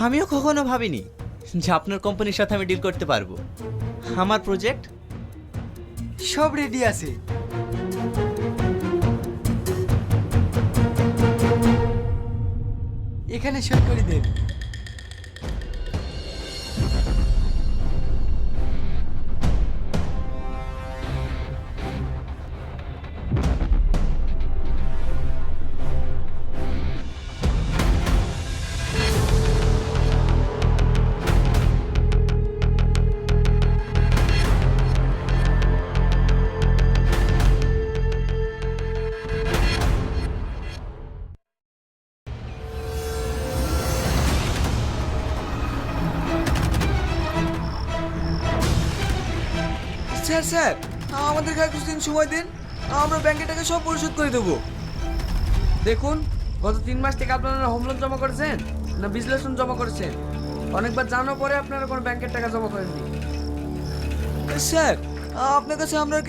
আমিও কখনো ভাবিনি যে আপনার কোম্পানির সাথে আমি ডিল করতে পারবো। আমার প্রজেক্ট সব রেডি আছে। এখানে সই করে দেন। স্যার স্যার আমাদেরকে আর কিছুদিন সময় দিন, আমরা ব্যাংকে টাকা সব পরিশোধ করে দেবো। দেখুন, গত 3 মাস থেকে আপনারা হোম লোন জমা করেছেন না বিশ্লেষণ জমা করেছেন, অনেকবার জানার পরে আপনারা কোনো ব্যাংকের টাকা জমা করেননি। স্যার আপনার কাছে আমরা আর